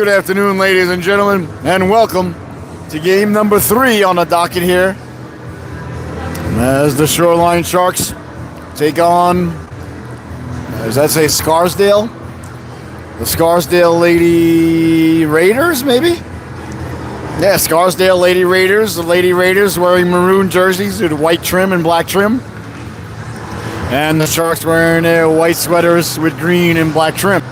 Good afternoon, ladies and gentlemen, and welcome to game number 3 on the docket here. As the Shoreline Sharks take on, does that say Scarsdale? The Scarsdale Lady Raiders, maybe? Yeah, Scarsdale Lady Raiders. The Lady Raiders wearing maroon jerseys with white trim and black trim. And the Sharks wearing their white sweaters with green and black trim.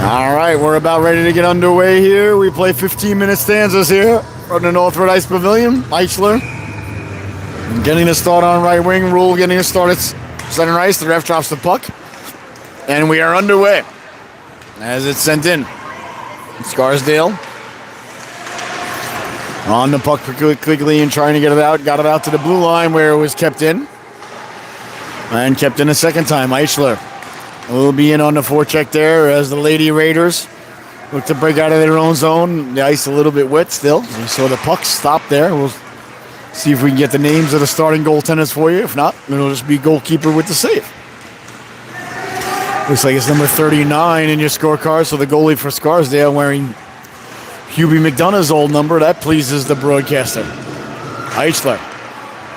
All right, we're about ready to get underway here. We play 15-minute stanzas here from the Northwood Ice Pavilion. Eichler getting the start on right wing. Rule getting a start at center ice. The ref drops the puck. And we are underway as it's sent in. Scarsdale on the puck quickly and trying to get it out. Got it out to the blue line where it was kept in. And kept in a second time. Eichler will be in on the forecheck there as the Lady Raiders look to break out of their own zone. The ice a little bit wet still. So the puck stopped there. We'll see if we can get the names of the starting goaltenders for you. If not, it'll just be goalkeeper with the save. Looks like it's number 39 in your scorecard. So the goalie for Scarsdale wearing Hubie McDonough's old number. That pleases the broadcaster. Eichler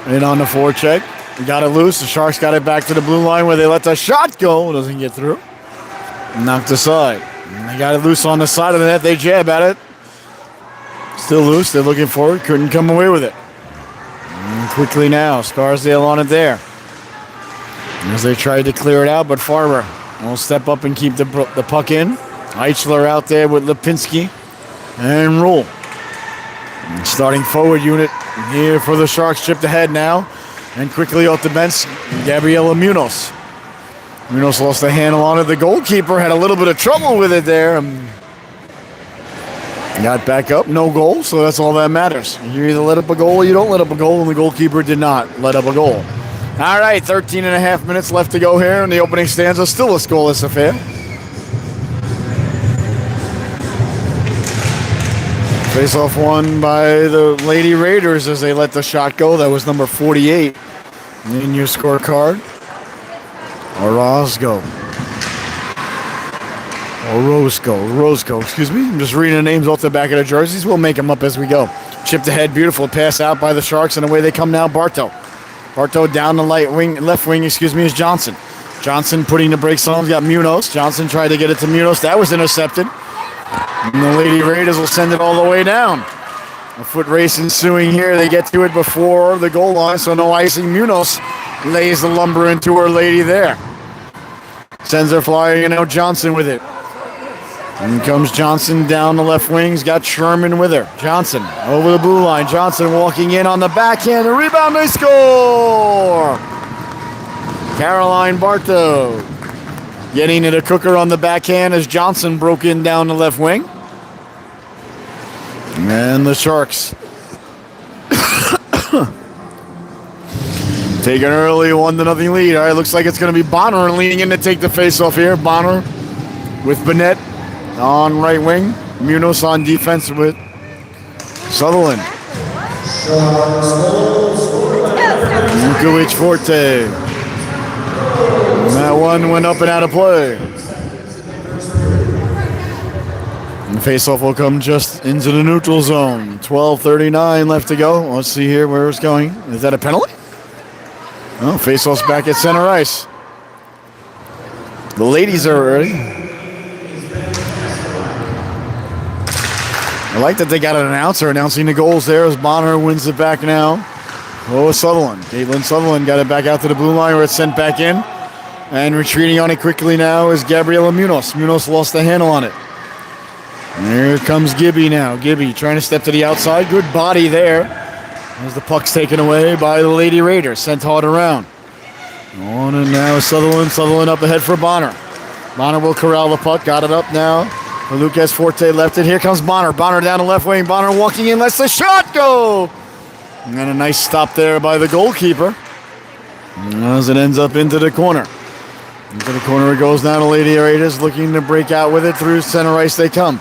in on the forecheck. We got it loose. The Sharks got it back to the blue line where they let the shot go. Doesn't get through. Knocked aside. And they got it loose on the side of the net. They jab at it. Still loose. They're looking for it. Couldn't come away with it. And quickly now. Scarsdale on it there. As they tried to clear it out, but Farber will step up and keep the puck in. Eichler out there with Lipinski and Rule. And starting forward unit here for the Sharks. Chipped ahead now. And quickly off the bench, Gabriela Munoz. Munoz lost the handle on it. The goalkeeper had a little bit of trouble with it there. Got back up, no goal, so that's all that matters. You either let up a goal or you don't let up a goal, and the goalkeeper did not let up a goal. All right, 13 and a half minutes left to go here in the opening stanza. Still a scoreless affair. Face-off won by the Lady Raiders as they let the shot go. That was number 48 in your scorecard. Orozco, excuse me. I'm just reading the names off the back of the jerseys. We'll make them up as we go. Chipped ahead, beautiful pass out by the Sharks, and away they come now. Bartow down the left wing, is Johnson. Johnson putting the brakes on. He's got Munoz. Johnson tried to get it to Munoz. That was intercepted. And the Lady Raiders will send it all the way down. A foot race ensuing here. They get to it before the goal line, so no icing. Munoz lays the lumber into her lady there. Sends her flying, and now Johnson with it. And comes Johnson down the left wing. He's got Sherman with her. Johnson over the blue line. Johnson walking in on the backhand. The rebound, they score! Caroline Bartow getting to the cooker on the backhand as Johnson broke in down the left wing. And the Sharks take an early 1-0 lead. All right, looks like it's going to be Bonner leaning in to take the face-off here. Bonner with Bennett on right wing. Munoz on defense with Sutherland. Vukovic Forte. And that one went up and out of play. And the face-off will come just into the neutral zone. 12:39 left to go. Let's see here where it's going. Is that a penalty? Oh, face-off's back at center ice. The ladies are ready. I like that they got an announcer announcing the goals there as Bonner wins it back now. Oh, Sutherland. Caitlin Sutherland got it back out to the blue line where it's sent back in. And retreating on it quickly now is Gabriela Munoz. Munoz lost the handle on it. And here comes Gibby now. Gibby trying to step to the outside. Good body there. As the puck's taken away by the Lady Raiders. Sent hard around. On and now Sutherland. Sutherland up ahead for Bonner. Bonner will corral the puck. Got it up now. Lucas Forte left it. Here comes Bonner. Bonner down the left wing. Bonner walking in. Lets the shot go. And then a nice stop there by the goalkeeper. As it ends up into the corner. Into the corner it goes now to Lady Raiders. Looking to break out with it through center ice they come.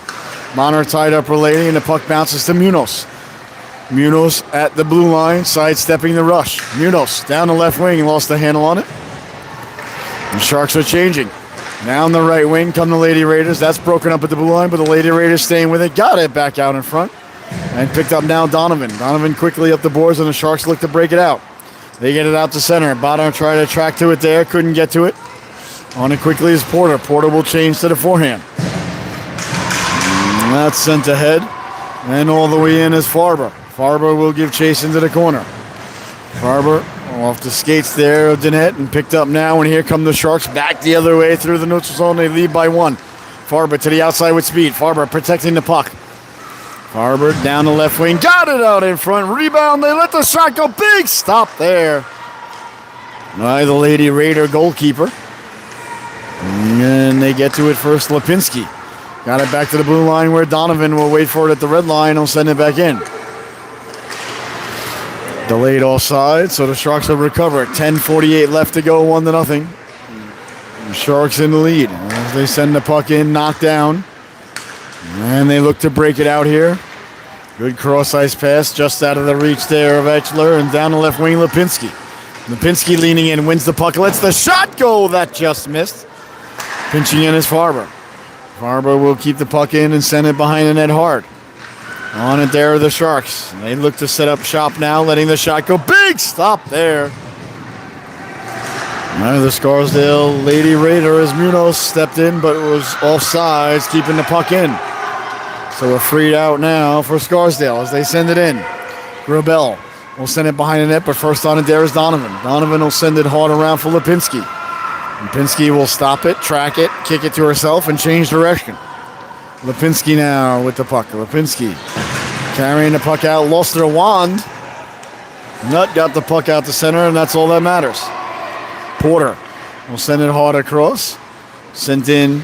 Bonner tied up her lady and the puck bounces to Munoz. Munoz at the blue line, sidestepping the rush. Munoz down the left wing, lost the handle on it. The Sharks are changing. Down the right wing come the Lady Raiders. That's broken up at the blue line, but the Lady Raiders staying with it. Got it back out in front. And picked up now Donovan. Donovan quickly up the boards, and the Sharks look to break it out. They get it out to center. Bonner tried to track to it there. Couldn't get to it. On it quickly is Porter. Porter will change to the forehand. And that's sent ahead. And all the way in is Farber. Farber will give chase into the corner. Farber off the skates there of Danette and picked up now. And here come the Sharks back the other way through the neutral zone. They lead by one. Farber to the outside with speed. Farber protecting the puck. Farber down the left wing. Got it out in front. Rebound. They let the shot go. Big stop there by the Lady Raider goalkeeper. And they get to it first. Lipinski got it back to the blue line where Donovan will wait for it at the red line. He'll send it back in. Delayed offside, so the Sharks will recover it. 10:48 left to go, 1-0. The Sharks in the lead as they send the puck in, knocked down. And they look to break it out here. Good cross-ice pass just out of the reach there of Etchler, and down the left wing, Lipinski. Lipinski leaning in, wins the puck, lets the shot go. That just missed. Pinching in is Farber. Farber will keep the puck in and send it behind the net hard. On it there are the Sharks. They look to set up shop now, letting the shot go. Big stop there. Now the Scarsdale Lady Raider as Munoz stepped in, but it was offsides, keeping the puck in. So we're freed out now for Scarsdale as they send it in. Grabel will send it behind the net, but first on it there is Donovan. Donovan will send it hard around for Lipinski. Lipinski will stop it, track it, kick it to herself, and change direction. Lipinski now with the puck. Lipinski carrying the puck out, lost their wand. Nutt got the puck out to center, and that's all that matters. Porter will send it hard across. Sent in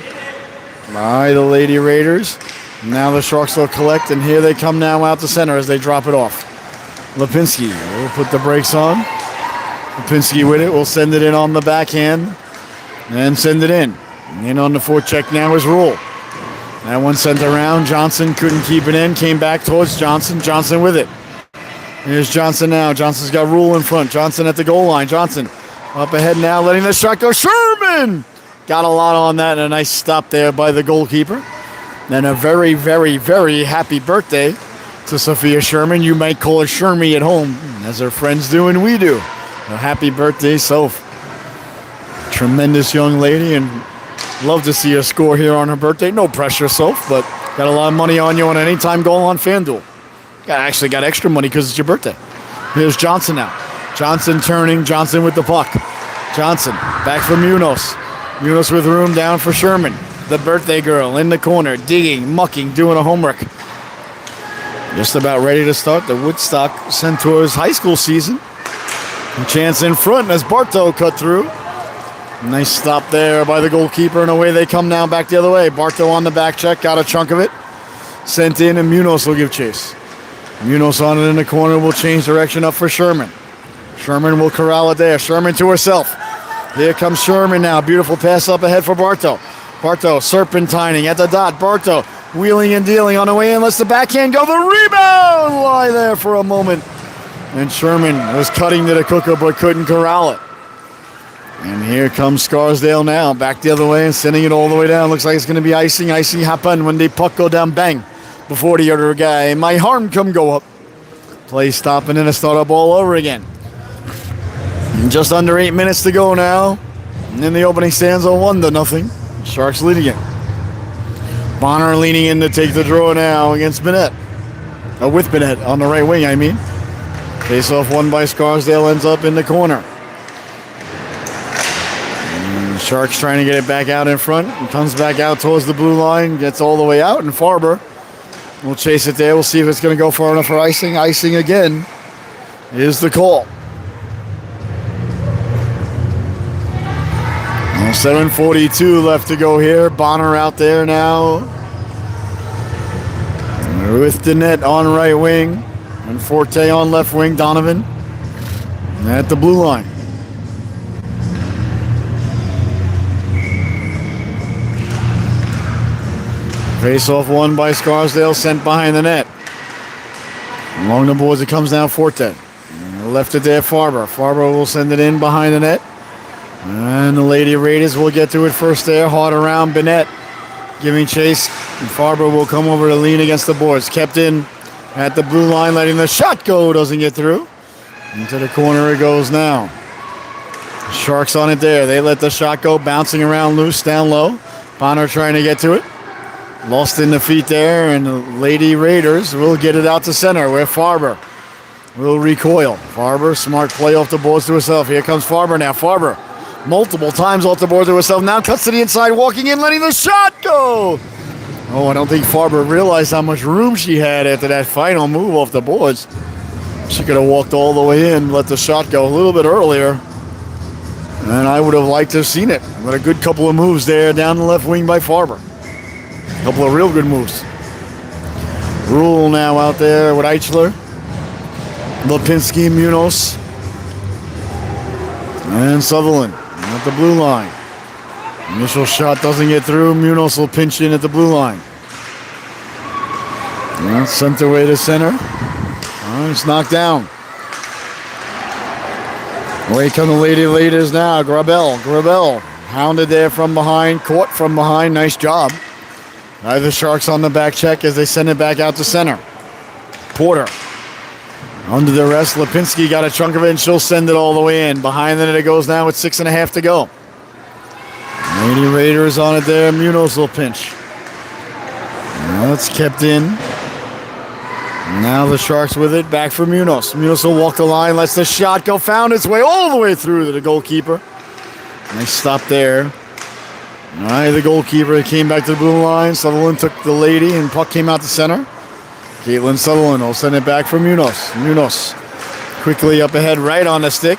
by the Lady Raiders. Now the Sharks will collect, and here they come now out to center as they drop it off. Lipinski will put the brakes on. Lipinski with it will send it in on the backhand and send it in. In on the forecheck now is Rule. That one sent around. Johnson couldn't keep it in. Came back towards Johnson. Johnson with it. Here's Johnson now. Johnson's got Rule in front. Johnson at the goal line. Johnson up ahead now, letting the shot go. Sherman! Got a lot on that, and a nice stop there by the goalkeeper. And a very, very, very happy birthday to Sophia Sherman. You might call her Shermy at home, as her friends do and we do. A happy birthday, Soph. Tremendous young lady, and love to see her score here on her birthday. No pressure, Soph, but got a lot of money on you on an anytime goal on FanDuel. Actually got extra money because it's your birthday. Here's Johnson now. Johnson turning. Johnson with the puck. Johnson back for Munoz. Munoz with room down for Sherman. The birthday girl in the corner, digging, mucking, doing a homework. Just about ready to start the Woodstock Centaurs high school season. A chance in front as Bartow cut through. Nice stop there by the goalkeeper, and away they come now back the other way. Bartow on the back check, got a chunk of it. Sent in, and Munoz will give chase. Munoz on it in the corner will change direction up for Sherman. Sherman will corral it there. Sherman to herself. Here comes Sherman now. Beautiful pass up ahead for Bartow. Bartow serpentining at the dot. Bartow wheeling and dealing on the way in. Lets the backhand go. The rebound! Lie there for a moment. And Sherman was cutting to the cooker but couldn't corral it. And here comes Scarsdale now. Back the other way and sending it all the way down. Looks like it's going to be icing. Icing happen when the puck go down. Bang. Before the other guy. My arm come go up. Play stop and then a start up all over again. And just under 8 minutes to go now. And in the opening stands on 1-0. Sharks leading it. Bonner leaning in to take the draw now against Bennett. With Bennett on the right wing, I mean. Face off won by Scarsdale, ends up in the corner. And Sharks trying to get it back out in front. And comes back out towards the blue line. Gets all the way out, and Farber will chase it there. We'll see if it's going to go far enough for icing. Icing again is the call. 7:42 left to go here. Bonner out there now with the net on right wing and Forte on left wing. Donovan at the blue line. Face off won by Scarsdale, sent behind the net. Along the boards it comes down Forte. Left it there Farber. Farber will send it in behind the net. And the Lady Raiders will get to it first there. Hard around Bennett. Giving chase. And Farber will come over to lean against the boards. Kept in at the blue line, letting the shot go. Doesn't get through. Into the corner it goes now. Sharks on it there. They let the shot go. Bouncing around loose down low. Bonner trying to get to it. Lost in the feet there. And the Lady Raiders will get it out to center where Farber will recoil. Farber, smart play off the boards to herself. Here comes Farber now. Farber multiple times off the board to herself. Now cuts to the inside, walking in, letting the shot go. Oh, I don't think Farber realized how much room she had after that final move off the boards. She could have walked all the way in, let the shot go a little bit earlier. And I would have liked to have seen it. But a good couple of moves there down the left wing by Farber. A couple of real good moves. Rule now out there with Eichler. Lipinski, Munoz. And Sutherland at the blue line. Initial shot doesn't get through. Munoz will pinch in at the blue line. And sent away to center. It's knocked down. Away come the ladies now. Grabel hounded there from behind. Caught from behind. Nice job. Now the Sharks on the back check as they send it back out to center. Porter. Under the rest, Lipinski got a chunk of it, and she'll send it all the way in. Behind the net it goes now with 6.5 to go. Lady Raiders on it there. Munoz will pinch. Now it's kept in. Now the Sharks with it. Back for Munoz. Munoz will walk the line, lets the shot go. Found its way all the way through to the goalkeeper. Nice stop there. All right, the goalkeeper came back to the blue line. Sutherland took the lady, and puck came out to center. Caitlin Sutherland will send it back for Munoz. Munoz quickly up ahead, right on the stick.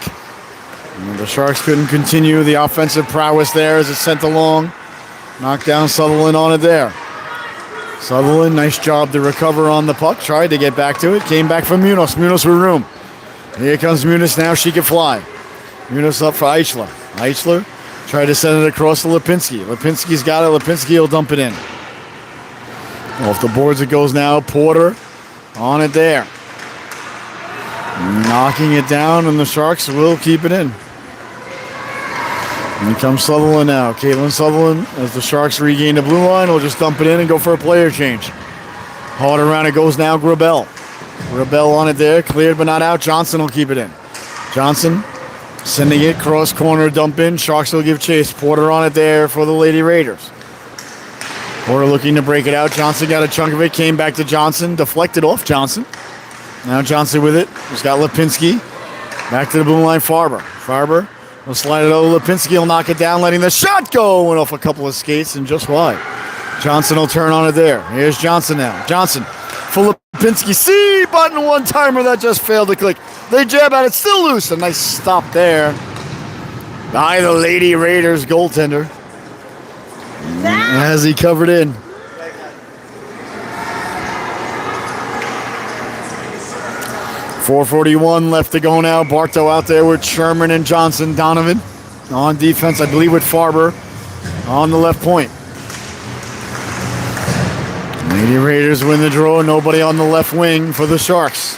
And the Sharks couldn't continue the offensive prowess there as it's sent along. Knocked down Sutherland on it there. Sutherland, nice job to recover on the puck. Tried to get back to it. Came back from Munoz. Munoz with room. Here comes Munoz now. She can fly. Munoz up for Eichler. Eichler tried to send it across to Lipinski. Lipinski's got it. Lipinski will dump it in. Off the boards it goes now. Porter on it there. Knocking it down, and the Sharks will keep it in. And comes Sutherland now. Caitlin Sutherland, as the Sharks regain the blue line, will just dump it in and go for a player change. Hard around it goes now. Grabel. Grabel on it there. Cleared but not out. Johnson will keep it in. Johnson sending it cross corner, dump in. Sharks will give chase. Porter on it there for the Lady Raiders. Porter looking to break it out. Johnson got a chunk of it. Came back to Johnson. Deflected off Johnson. Now Johnson with it. He's got Lipinski. Back to the blue line. Farber will slide it over. Lipinski will knock it down, letting the shot go. Went off a couple of skates and just wide. Johnson will turn on it there. Here's Johnson now. Johnson for Lipinski. See, button one-timer that just failed to click. They jab at it. Still loose. A nice stop there by the Lady Raiders goaltender. As he covered in. .441 left to go now. Bartow out there with Sherman and Johnson. Donovan on defense, I believe, with Farber on the left point. Lady Raiders win the draw. Nobody on the left wing for the Sharks.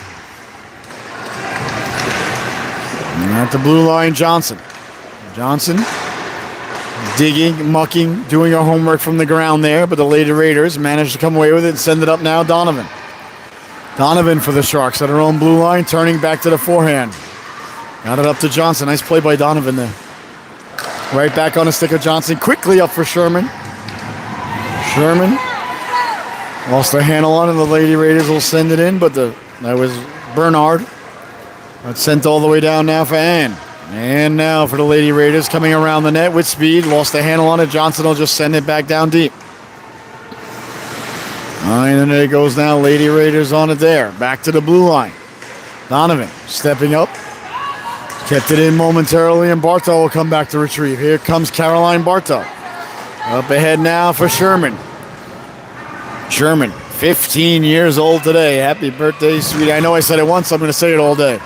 And at the blue line, Johnson. Johnson digging, mucking, doing her homework from the ground there, but the Lady Raiders managed to come away with it and send it up now. Donovan for the Sharks at her own blue line, turning back to the forehand. Got it up to Johnson. Nice play by Donovan there. Right back on the stick of Johnson. Quickly up for Sherman. Sherman lost their handle on it. The Lady Raiders will send it in, but that was Bernard. That's sent all the way down now for Ann. And now for the Lady Raiders coming around the net with speed. Lost the handle on it. Johnson will just send it back down deep. And then there it goes now. Lady Raiders on it there. Back to the blue line. Donovan stepping up. Kept it in momentarily, and Bartow will come back to retrieve. Here comes Caroline Bartow. Up ahead now for Sherman. Sherman, 15 years old today. Happy birthday, sweetie. I know I said it once. I'm going to say it all day.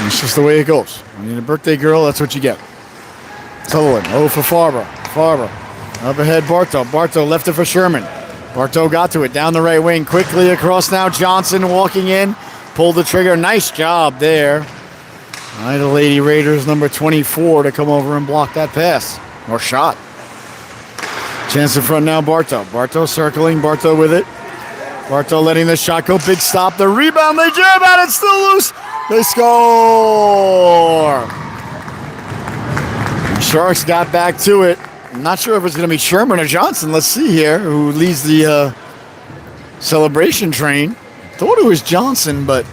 It's just the way it goes. When you're a birthday girl, that's what you get. Sutherland, for Farber. Farber. Up ahead, Bartow. Bartow left it for Sherman. Bartow got to it. Down the right wing. Quickly across now. Johnson walking in. Pulled the trigger. Nice job there. All right, the Lady Raiders, number 24, to come over and block that pass. Or shot. Chance in front now, Bartow. Bartow circling. Bartow with it. Bartow letting the shot go. Big stop. The rebound. They jam at it. Still loose. They score. The Sharks got back to it. I'm not sure if it's going to be Sherman or Johnson. Let's see here, who leads the celebration train. Thought it was Johnson, but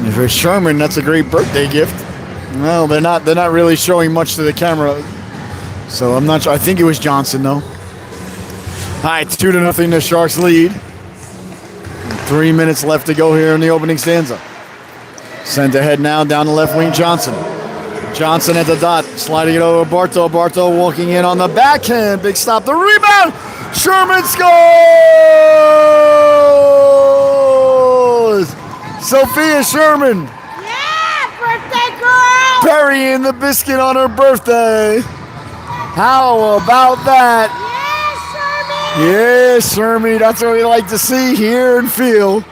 if it's Sherman, that's a great birthday gift. Well, they're not really showing much to the camera, so I'm not sure. I think it was Johnson though. All right, it's 2-0. The Sharks lead. 3 minutes left to go here in the opening stanza. Sent ahead now down the left wing, Johnson. Johnson at the dot, sliding it over Bartow. Bartow walking in on the backhand. Big stop, the rebound. Sherman scores! Sophia Sherman. Yeah, birthday girl! Burying the biscuit on her birthday. How about that? Yeah, Yes, Shermy, that's what we like to see, hear, and feel.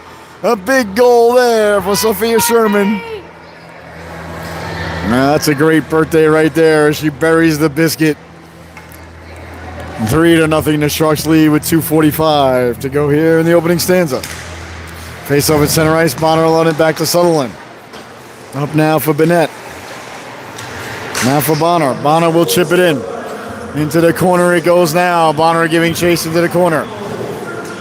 A big goal there for Sophia Sherman. That's a great birthday right there. She buries the biscuit. 3-0. The Sharks lead with 2:45 to go here in the opening stanza. Face off at center ice. Bonner alone it back to Sutherland. Up now for Bennett. Now for Bonner. Bonner will chip it in. Into the corner it goes now. Bonner giving chase into the corner.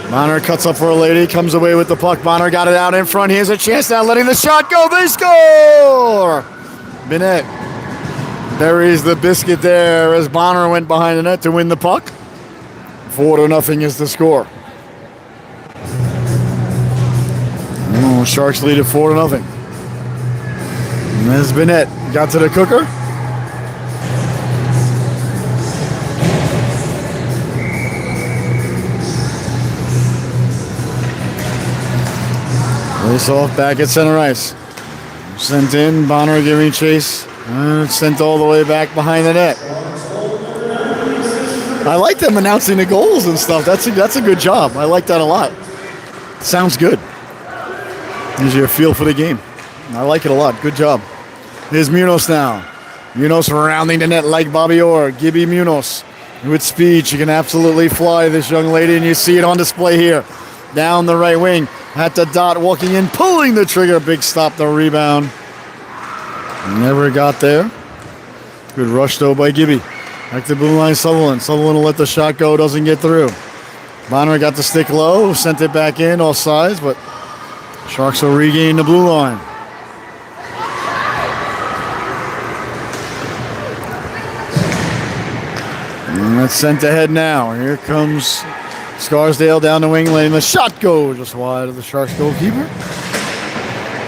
Bonner cuts up for a lady. Comes away with the puck. Bonner got it out in front. Here's a chance now. Letting the shot go. They score! Bennett buries the biscuit there as Bonner went behind the net to win the puck. 4-0 is the score. Oh, Sharks lead at 4-0. And there's Bennett. Got to the cooker. Face off back at center ice. Sent in, Bonner giving chase. Sent all the way back behind the net. I like them announcing the goals and stuff. That's a good job. I like that a lot. Sounds good. Gives you a feel for the game. I like it a lot. Good job. Here's Munoz now. Munoz rounding the net like Bobby Orr. Gibby Munoz with speed. She can absolutely fly, this young lady, and you see it on display here. Down the right wing. At the dot, walking in, pulling the trigger. Big stop, the rebound. Never got there. Good rush, though, by Gibby. Back to blue line, Sutherland. Sutherland will let the shot go, doesn't get through. Bonner got the stick low, sent it back in, all sides, but Sharks will regain the blue line. And that's sent ahead now. Here comes Scarsdale down the wing lane. The shot goes just wide of the Sharks goalkeeper.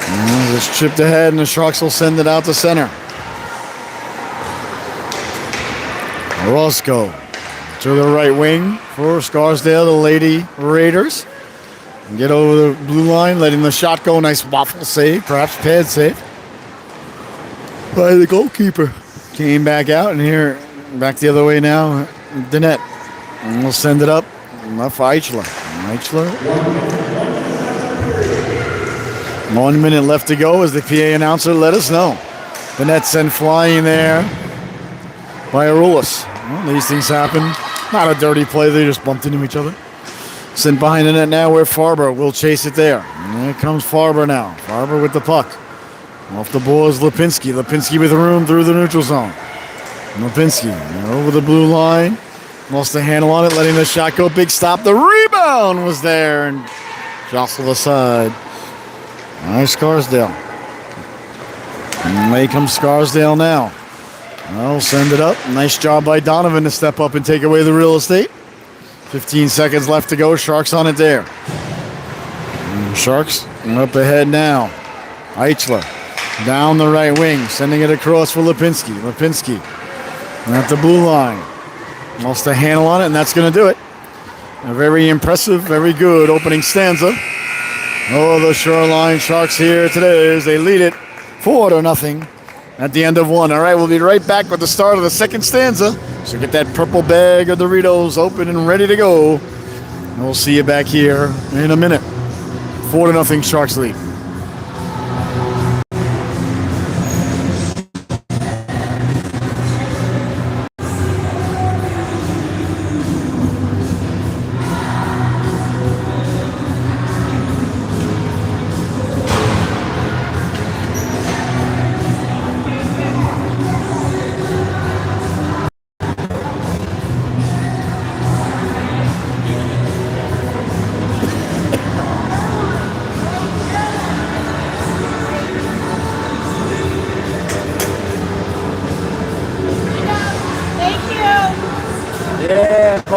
And just chipped ahead, and the Sharks will send it out to center. Roscoe to the right wing for Scarsdale, the Lady Raiders. And get over the blue line, letting the shot go. Nice waffle save, perhaps pad save by the goalkeeper. Came back out, and here, back the other way now, Danette. And we'll send it up. Left for Eichler. 1 minute left to go as the PA announcer let us know. The net sent flying there by Arulis. Well, these things happen. Not a dirty play. They just bumped into each other. Sent behind the net now where Farber will chase it there. And there comes Farber now. Farber with the puck. Off the boards, Lipinski. Lipinski with room through the neutral zone. Lipinski over the blue line. Lost the handle on it, letting the shot go. Big stop. The rebound was there and jostled aside. Nice Scarsdale. And away comes Scarsdale now. Well, send it up. Nice job by Donovan to step up and take away the real estate. 15 seconds left to go. Sharks on it there. And Sharks up ahead now. Eichler down the right wing, sending it across for Lipinski. Lipinski at the blue line. Lost the handle on it, and that's going to do it. A very impressive, very good opening stanza. Oh, the Shoreline Sharks here today as they lead it 4-0 at the end of one. All right, we'll be right back with the start of the second stanza. So get that purple bag of Doritos open and ready to go. And we'll see you back here in a minute. 4-0 Sharks lead.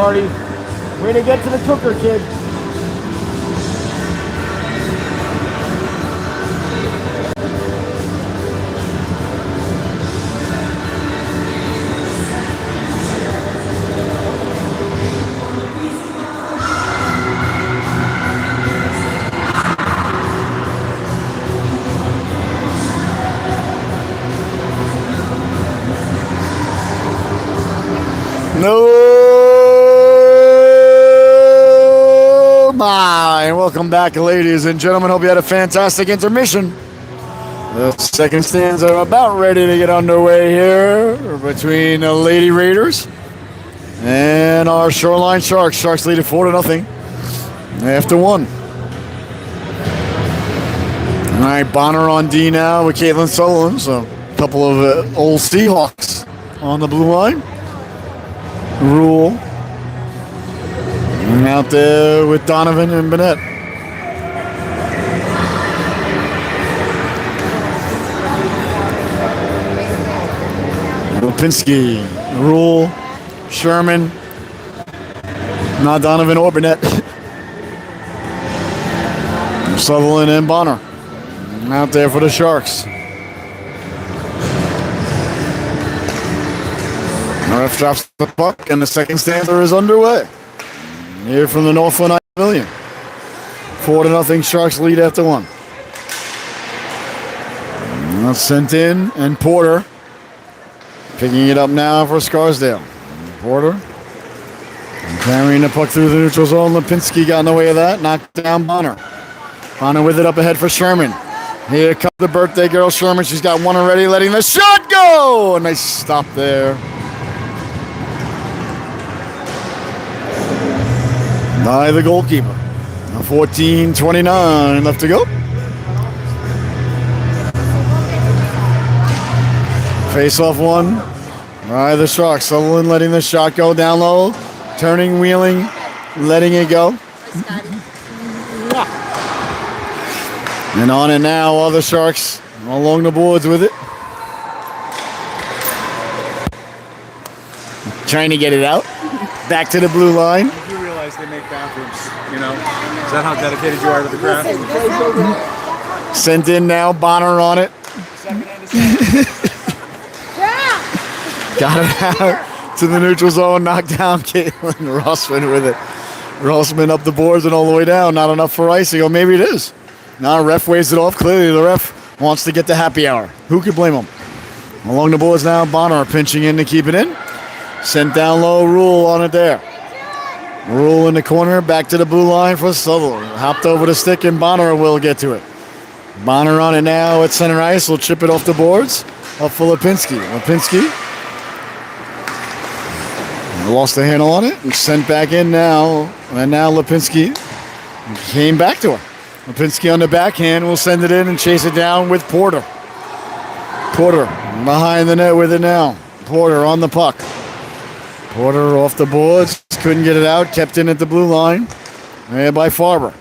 party. Way to get to the cooker, kid. No, my. Welcome back, ladies and gentlemen. Hope you had a fantastic intermission. The second stands are about ready to get underway here between the Lady Raiders and our Shoreline Sharks. Sharks lead it 4-0 after one. All right, Bonner on D now with Caitlin Sullivan. So a couple of old Seahawks on the blue line. Rule. And out there with Donovan and Bennett. Lipinski, Rule, Sherman, not Donovan or Bennett. Sutherland and Bonner out there for the Sharks. The ref drops the puck, and the second stanza is underway. Here from the Northland Pavilion. 4-0 Sharks lead after one. That's sent in, and Porter picking it up now for Scarsdale. Porter carrying the puck through the neutral zone. Lipinski got in the way of that, knocked down Bonner. Bonner with it up ahead for Sherman. Here comes the birthday girl, Sherman. She's got one already, letting the shot go! A nice stop there by the goalkeeper. 14:29 left to go. Face-off one by the Sharks. Sutherland letting the shot go down low. Turning, wheeling, letting it go. And on it now, all the Sharks along the boards with it. Trying to get it out. Back to the blue line. You realize they make bathrooms, you know? Is that how dedicated you are to the craft? Sent in now, Bonner on it. Got it out to the neutral zone, knocked down Caitlin Rossman with it. Rossman up the boards and all the way down. Not enough for icing, or maybe it is. Now ref waves it off. Clearly the ref wants to get the happy hour. Who could blame him? Along the boards now, Bonner pinching in to keep it in. Sent down low, Rule on it there. Rule in the corner, back to the blue line for Sutherland. Hopped over the stick, and Bonner will get to it. Bonner on it now at center ice. Will chip it off the boards. Up for Lipinski. Lipinski lost the handle on it and sent back in now. And now Lipinski came back to her. Lipinski on the backhand will send it in and chase it down with Porter. Porter behind the net with it now. Porter on the puck. Porter off the boards. Couldn't get it out. Kept in at the blue line. And by Farber.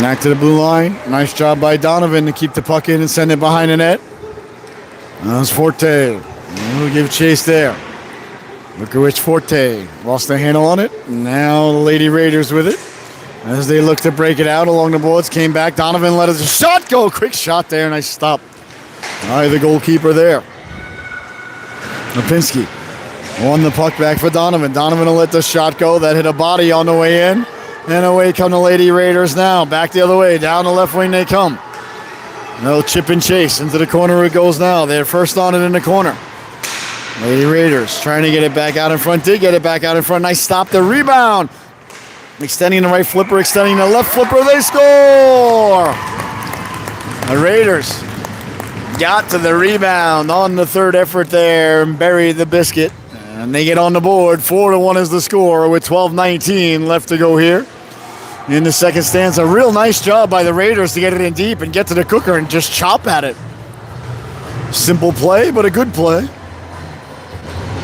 Back to the blue line. Nice job by Donovan to keep the puck in and send it behind the net. That was Forte. We'll give chase there. Lukowicz Forte lost the handle on it. Now the Lady Raiders with it. As they look to break it out along the boards, came back. Donovan let his shot go. Quick shot there. Nice stop. All right, the goalkeeper there. Lipinski won the puck back for Donovan. Donovan will let the shot go. That hit a body on the way in. And away come the Lady Raiders now. Back the other way. Down the left wing they come. No chip and chase. Into the corner it goes now. They're first on it in the corner. Lady Raiders trying to get it back out in front. Did get it back out in front. Nice stop. The rebound. Extending the right flipper. Extending the left flipper. They score! The Raiders got to the rebound on the third effort there and buried the biscuit. And they get on the board. 4-1 is the score with 12:19 left to go here in the second stanza. A real nice job by the Raiders to get it in deep and get to the cooker and just chop at it. Simple play, but a good play.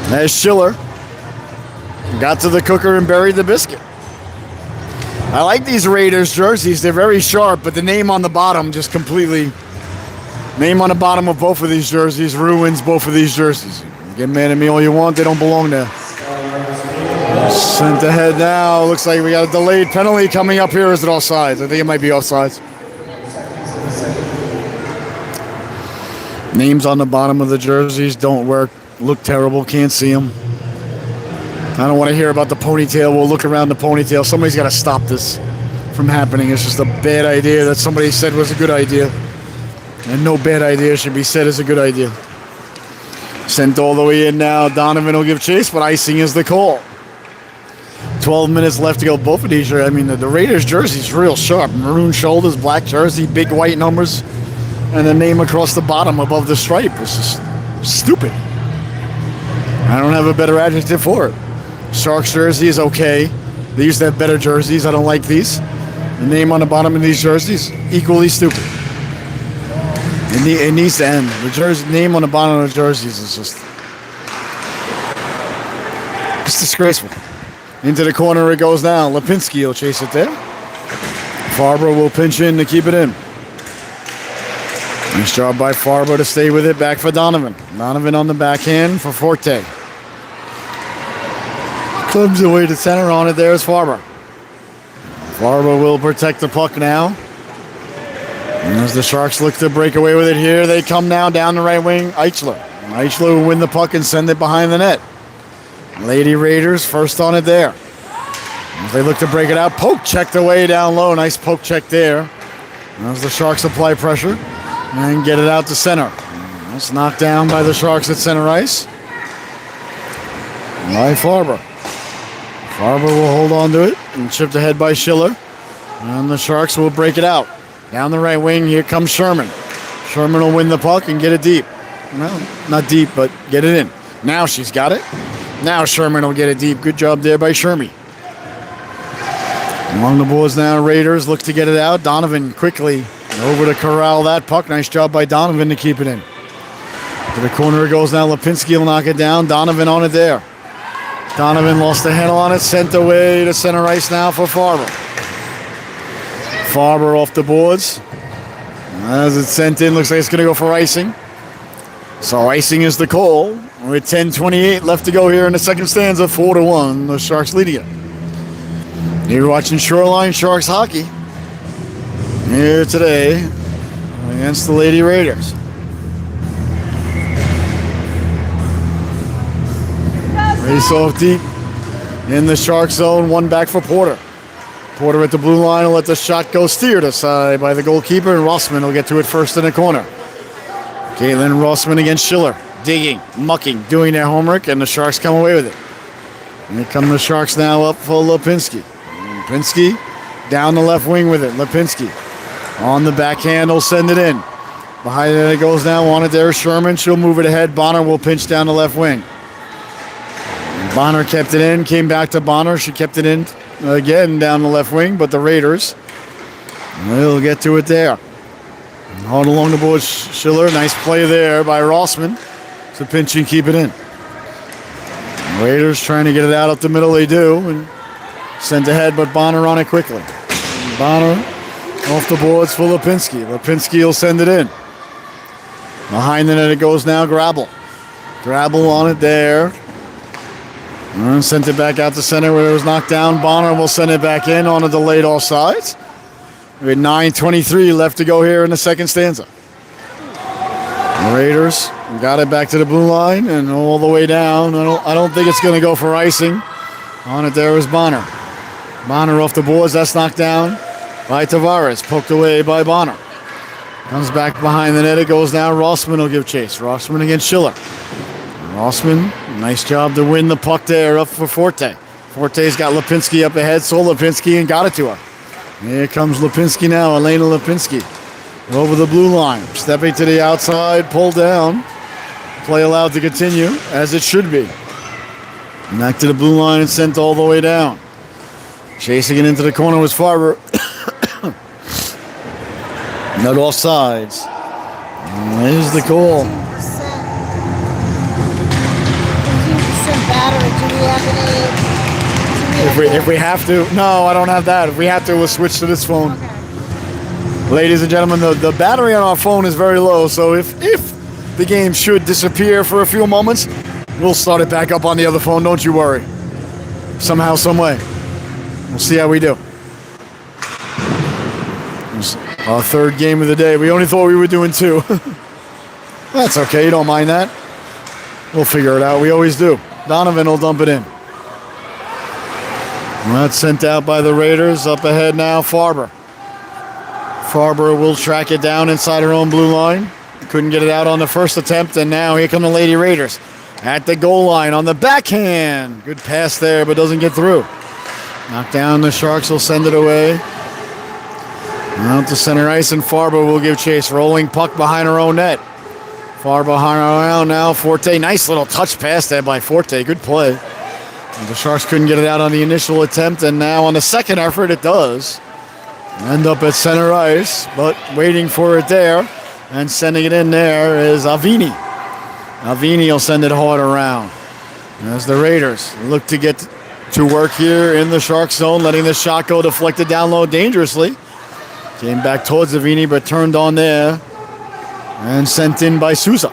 As Schiller got to the cooker and buried the biscuit. I like these Raiders jerseys. They're very sharp, but the name on the bottom just completely... Name on the bottom of both of these jerseys ruins both of these jerseys. Get mad at me all you want. They don't belong there. Sent ahead now. Looks like we got a delayed penalty coming up here. Is it offsides? I think it might be offsides. Names on the bottom of the jerseys don't work. Look terrible. Can't see them. I don't want to hear about the ponytail. We'll look around the ponytail. Somebody's got to stop this from happening. It's just a bad idea that somebody said was a good idea. And no bad idea should be said as a good idea. Sent all the way in now. Donovan will give chase, but icing is the call. 12 minutes left to go. Both of these are, I mean, the Raiders jersey's real sharp. Maroon shoulders, black jersey, big white numbers, and the name across the bottom above the stripe. It's just stupid. I don't have a better adjective for it. Sharks jersey is okay. They used to have better jerseys. I don't like these. The name on the bottom of these jerseys, equally stupid. It needs to end. The jersey name on the bottom of the jerseys is just disgraceful. Into the corner it goes now. Lipinski will chase it there. Farber will pinch in to keep it in. Nice job by Farber to stay with it. Back for Donovan. Donovan on the backhand for Forte. Comes away to center on it. There's Farber. Farber will protect the puck now. And as the Sharks look to break away with it here, they come now down the right wing. Eichler. Eichler will win the puck and send it behind the net. Lady Raiders first on it there. As they look to break it out, poke checked away down low. Nice poke check there. As the Sharks apply pressure and get it out to center. That's knocked down by the Sharks at center ice. By Farber. Farber will hold on to it and chipped ahead by Schiller. And the Sharks will break it out. Down the right wing, here comes Sherman. Sherman will win the puck and get it deep. Well, not deep, but get it in. Now she's got it. Now Sherman will get it deep. Good job there by Shermy. Along the boards now, Raiders look to get it out. Donovan quickly over to corral that puck. Nice job by Donovan to keep it in. To the corner it goes now. Lipinski will knock it down. Donovan on it there. Donovan lost the handle on it. Sent away to center ice now for Farber. Farber off the boards. As it's sent in, looks like it's going to go for icing. So icing is the call. With 10:28 left to go here in the second stanza, 4-1, the Sharks leading it. You're watching Shoreline Sharks hockey here today against the Lady Raiders. Race off deep in the Shark zone, one back for Porter. Porter at the blue line will let the shot go steered aside by the goalkeeper, and Rossman will get to it first in the corner. Caitlin Rossman against Schiller. Digging, mucking, doing their homework, and the Sharks come away with it. And here come the Sharks now up for Lipinski. Lipinski down the left wing with it. Lipinski on the backhand will send it in. Behind it goes now on it there. Sherman, she'll move it ahead. Bonner will pinch down the left wing. Bonner kept it in, came back to Bonner. She kept it in again down the left wing, but the Raiders will get to it there. Hold along the board, Schiller. Nice play there by Rossman. To pinch and keep it in. Raiders trying to get it out up the middle. They do. And sent ahead, but Bonner on it quickly. Bonner off the boards for Lipinski. Lipinski will send it in. Behind the net it goes now. Grabble. Grabble on it there. And sent it back out to center where it was knocked down. Bonner will send it back in on a delayed offsides. With 9:23 left to go here in the second stanza. The Raiders got it back to the blue line and all the way down. I don't think it's going to go for icing. On it there is Bonner. Bonner off the boards. That's knocked down by Tavares. Poked away by Bonner. Comes back behind the net. It goes down. Rossman will give chase. Rossman against Schiller. Rossman, nice job to win the puck there up for Forte. Forte's got Lipinski up ahead. Sold Lipinski and got it to her. Here comes Lipinski now. Elena Lipinski. Over the blue line. Stepping to the outside. Pulled down. Play allowed to continue, as it should be. Back to the blue line and sent all the way down. Chasing it into the corner was Farber. Not offsides. There's the call. 15% battery. Do we have any? If we have to. No, I don't have that. If we have to, we'll switch to this phone. Okay. Ladies and gentlemen, the battery on our phone is very low, so if the game should disappear for a few moments, we'll start it back up on the other phone, don't you worry. somehow, some way. We'll see how we do. Our third game of the day. We only thought we were doing 2. That's okay. You don't mind that. We'll figure it out. We always do. Donovan will dump it in. And that's sent out by the Raiders. Up ahead now, Farber. Farber will track it down inside her own blue line. Couldn't get it out on the first attempt, and now here come the Lady Raiders. At the goal line on the backhand. Good pass there, but doesn't get through. Knocked down, the Sharks will send it away. Out to center ice, and Farber will give chase. Rolling puck behind her own net. Far behind around now. Forte, nice little touch pass there by Forte. Good play. And the Sharks couldn't get it out on the initial attempt, and now on the second effort it does. End up at center ice, but waiting for it there. And sending it in there is Avini. Avini will send it hard around. As the Raiders look to get to work here in the Sharks zone, letting the shot go deflected down low dangerously. Came back towards Avini, but turned on there. And sent in by Souza.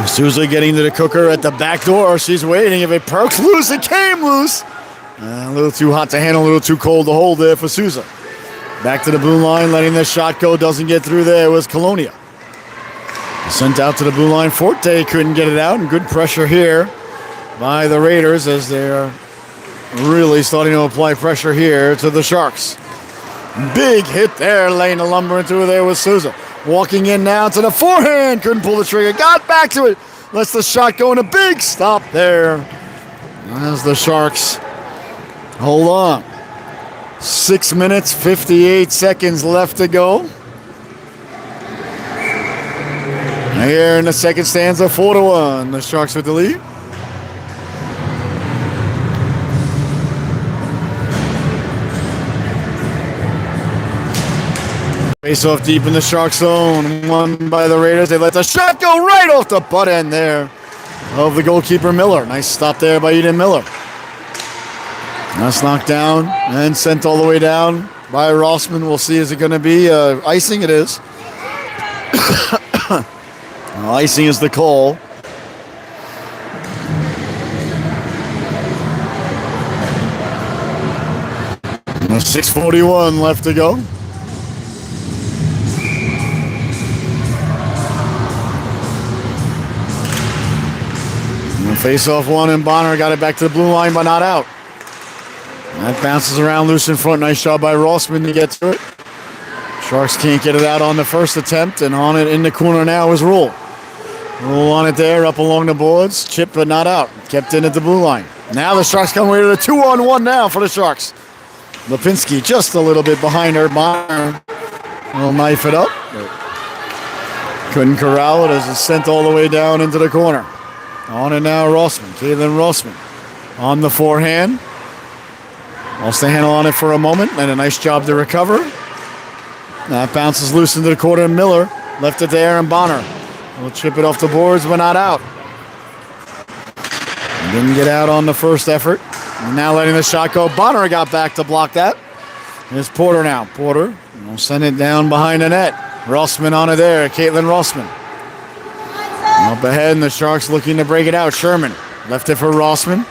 Souza getting to the cooker at the back door. She's waiting. If it perks loose, it came loose. A little too hot to handle, a little too cold to hold there for Souza. Back to the blue line, letting the shot go. Doesn't get through there was Colonia. Sent out to the blue line. Forte couldn't get it out, and good pressure here by the Raiders as they're really starting to apply pressure here to the Sharks. Big hit there, laying the lumber into there with Souza. Walking in now to the forehand. Couldn't pull the trigger. Got back to it. Lets the shot go, and a big stop there. As the Sharks hold on. 6 minutes, 58 seconds left to go. Here in the second stanza, 4-1. The Sharks with the lead. Face off deep in the Shark zone. Won by the Raiders. They let the shot go right off the butt end there of the goalkeeper Miller. Nice stop there by Eden Miller. That's knocked down and sent all the way down by Rossman. We'll see. Is it going to be icing? It is. Well, icing is the call. And 6:41 left to go. Face off one, and Bonner got it back to the blue line, but not out. That bounces around loose in front. Nice job by Rossman to get to it. Sharks can't get it out on the first attempt, and on it in the corner now is Rule. Rule on it there, up along the boards. Chip, but not out. Kept in at the blue line. Now the Sharks come away to the 2-on-1 now for the Sharks. Lipinski just a little bit behind her. Bonner will knife it up. Couldn't corral it as it's sent all the way down into the corner. On it now, Rossman. Caitlin Rossman on the forehand. Lost the handle on it for a moment, and a nice job to recover. That bounces loose into the corner. Miller left it there, and Bonner will chip it off the boards, but not out. Didn't get out on the first effort. And now letting the shot go. Bonner got back to block that. Here's Porter now. Porter will send it down behind the net. Rossman on it there. Caitlin Rossman. Up ahead, and the Sharks looking to break it out. Sherman left it for Rossman.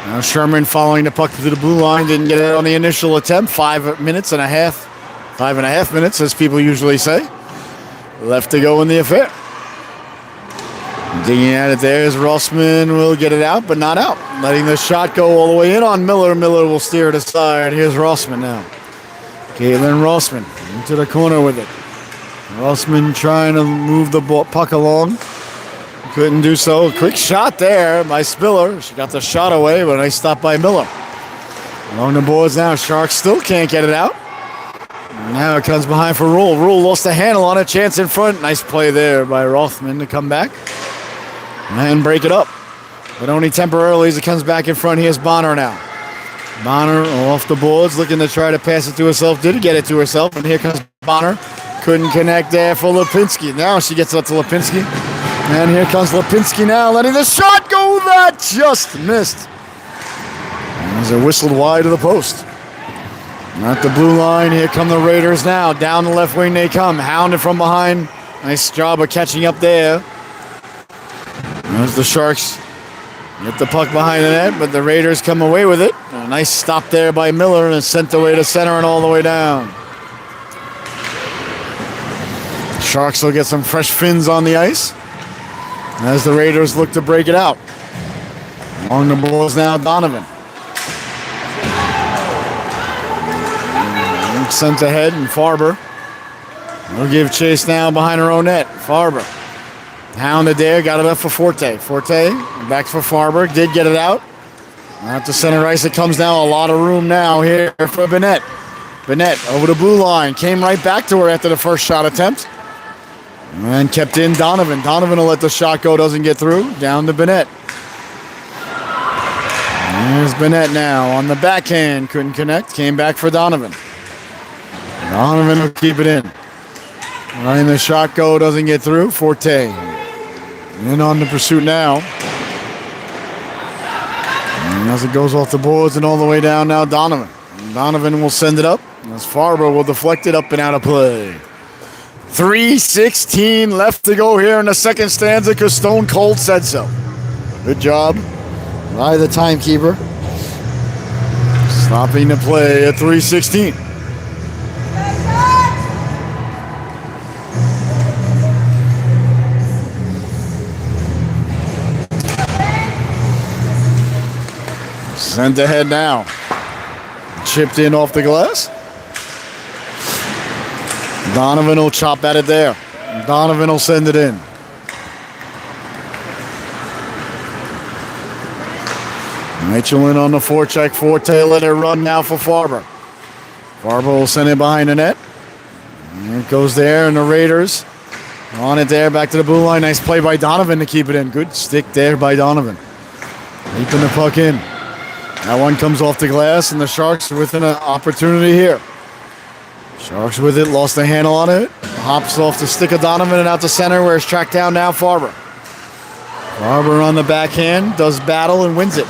Now Sherman following the puck to the blue line. Didn't get it on the initial attempt. 5 minutes and a half. 5.5 minutes, as people usually say. Left to go in the affair. Digging at it there is Rossman. Will get it out, but not out. Letting the shot go all the way in on Miller. Miller will steer it aside. Here's Rossman now. Caitlin Rossman into the corner with it. Rossman trying to move the puck along. Couldn't do so. Quick shot there by Spiller. She got the shot away, but a nice stop by Miller. Along the boards now. Sharks still can't get it out. Now it comes behind for Rule. Rule lost the handle on a chance in front. Nice play there by Rothman to come back and break it up. But only temporarily as it comes back in front. Here's Bonner now. Bonner off the boards, looking to try to pass it to herself. Did get it to herself, and here comes Bonner. Couldn't connect there for Lipinski. Now she gets up to Lipinski. And here comes Lipinski now, letting the shot go. That just missed. As it whistled wide of the post. At the blue line, here come the Raiders now. Down the left wing they come. Hounded from behind. Nice job of catching up there. As the Sharks Get the puck behind the net, but the Raiders come away with it. A nice stop there by Miller, and it's sent away to center and all the way down. Sharks will get some fresh fins on the ice as the Raiders look to break it out. Along the boards now, Donovan. Sent ahead, and Farber will give chase now behind her own net. Farber hounded there, got it up for Forte. Forte back for Farber, did get it out. Out to center ice it comes now. A lot of room now here for Bennett. Bennett over the blue line, came right back to her after the first shot attempt. And kept in Donovan. Donovan will let the shot go, doesn't get through. Down to Bennett. There's Bennett now on the backhand. Couldn't connect. Came back for Donovan. Donovan will keep it in. Letting the shot go, doesn't get through. Forte in on the pursuit now. And as it goes off the boards and all the way down now, Donovan. Donovan will send it up. As Farber will deflect it up and out of play. 3:16 left to go here in the second stanza because Stone Cold said so. Good job by the timekeeper. Stopping the play at 3:16. Sent ahead now. Chipped in off the glass. Donovan will chop at it there. Donovan will send it in. Mitchell in on the forecheck. Forte let it run now for Farber. Farber will send it behind the net. And it goes there, and the Raiders on it there, back to the blue line. Nice play by Donovan to keep it in. Good stick there by Donovan. Keeping the puck in. That one comes off the glass, and the Sharks are within an opportunity here. Sharks with it, lost the handle on it. Hops off the stick of Donovan and out to center, where it's tracked down now, Farber. Farber on the backhand, does battle and wins it.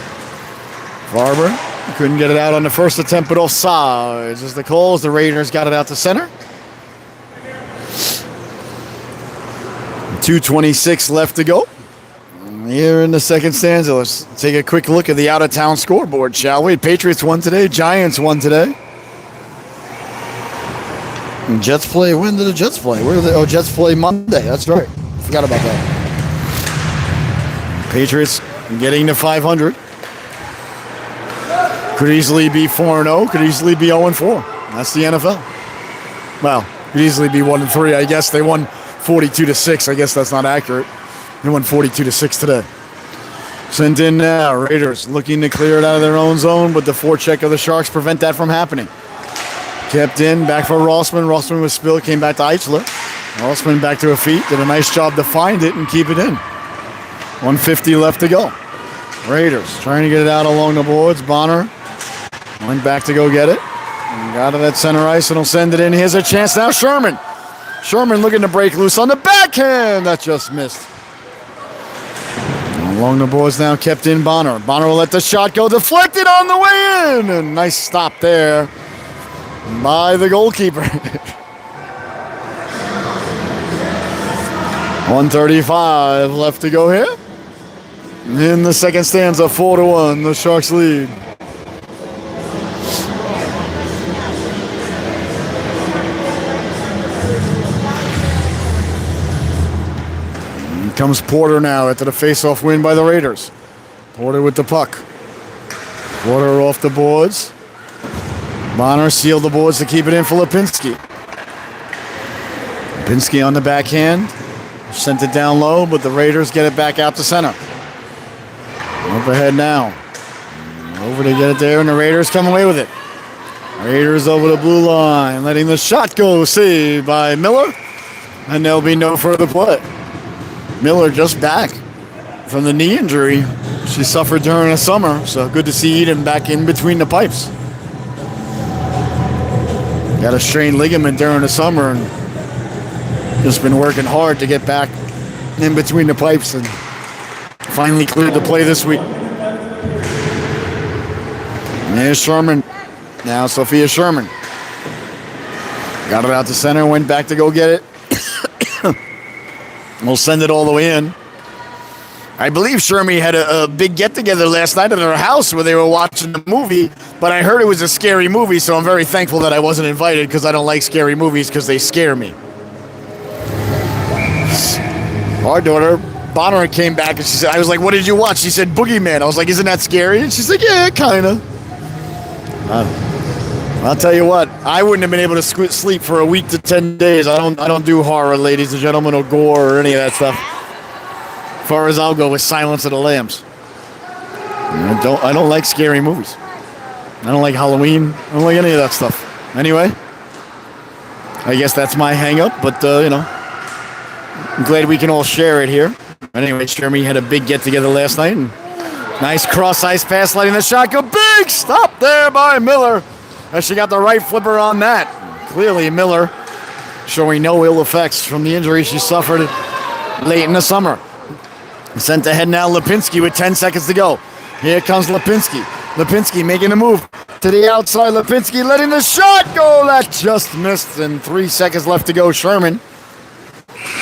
Farber couldn't get it out on the first attempt, but offsides. As the calls, the Raiders got it out to center. 2:26 left to go. Here in the second stanza, let's take a quick look at the out-of-town scoreboard, shall we? Patriots won today, Giants won today. And Jets play, when did the Jets play? Where are they? Oh, Jets play Monday, that's right. Forgot about that. Patriots getting to 500. Could easily be 4-0, could easily be 0-4. That's the NFL. Well, could easily be 1-3. I guess they won 42-6. I guess that's not accurate. They won 42-6 today. Sent in now. Raiders looking to clear it out of their own zone, but the forecheck of the Sharks prevent that from happening. Kept in, back for Rossman. Rossman was spilled, came back to Eichler. Rossman back to her feet, did a nice job to find it and keep it in. 150 left to go. Raiders trying to get it out along the boards. Bonner went back to go get it. And got it at center ice and will send it in. Here's a chance now. Sherman. Sherman looking to break loose on the backhand. That just missed. Along the boards now, kept in Bonner. Bonner will let the shot go. Deflected on the way in. A nice stop there by the goalkeeper. 1:35 left to go here. In the second stanza, 4-1, the Sharks lead. Comes Porter now after the face-off win by the Raiders. Porter with the puck. Porter off the boards. Bonner sealed the boards to keep it in for Lipinski. Lipinski on the backhand. Sent it down low, but the Raiders get it back out to center. Up ahead now. Over to get it there, and the Raiders come away with it. Raiders over the blue line, letting the shot go. Saved by Miller. And there'll be no further play. Miller just back from the knee injury she suffered during the summer, so good to see Eden back in between the pipes. Got a strained ligament during the summer and just been working hard to get back in between the pipes and finally cleared to play this week. And there's Sherman. Now Sophia Sherman. Got it out to center, went back to go get it. We'll send it all the way in. I believe Shermie had a big get-together last night at her house where they were watching the movie, but I heard it was a scary movie, so I'm very thankful that I wasn't invited because I don't like scary movies because they scare me. Our daughter, Bonner, came back and she said, I was like, what did you watch? She said, Boogeyman. I was like, isn't that scary? And she's like, yeah, kind of. I'll tell you what, I wouldn't have been able to sleep for a week to 10 days. I don't do horror, ladies and gentlemen, or gore or any of that stuff. As far as I'll go with Silence of the Lambs. I don't like scary movies. I don't like Halloween. I don't like any of that stuff. Anyway, I guess that's my hang-up, but, I'm glad we can all share it here. Anyway, Jeremy had a big get-together last night, and nice cross-ice pass, letting the shot go big. Stop there by Miller, as she got the right flipper on that. Clearly, Miller showing no ill effects from the injury she suffered late in the summer. Sent ahead now, Lipinski with 10 seconds to go. Here comes Lipinski. Lipinski making a move to the outside. Lipinski letting the shot go. That just missed, and 3 seconds left to go. Sherman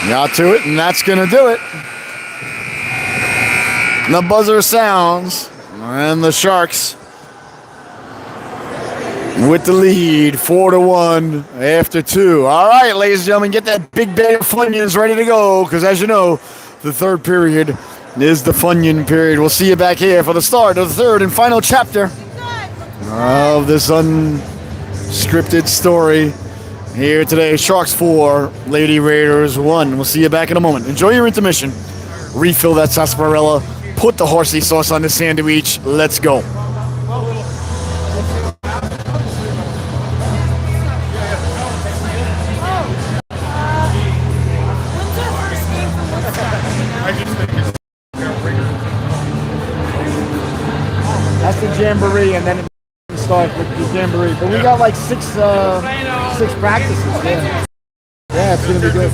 got to it, and that's going to do it. The buzzer sounds, and the Sharks with the lead, 4-1 after 2. All right, ladies and gentlemen, get that big bag of Funyuns ready to go, because as you know, the third period is the Funyun period. We'll see you back here for the start of the third and final chapter of this unscripted story. Here today, Sharks 4, Lady Raiders 1. We'll see you back in a moment. Enjoy your intermission. Refill that sarsaparilla. Put the horsey sauce on the sandwich. Let's go. That's the jamboree, and then it starts with the jamboree. But we got like six practices. Yeah, it's gonna be good.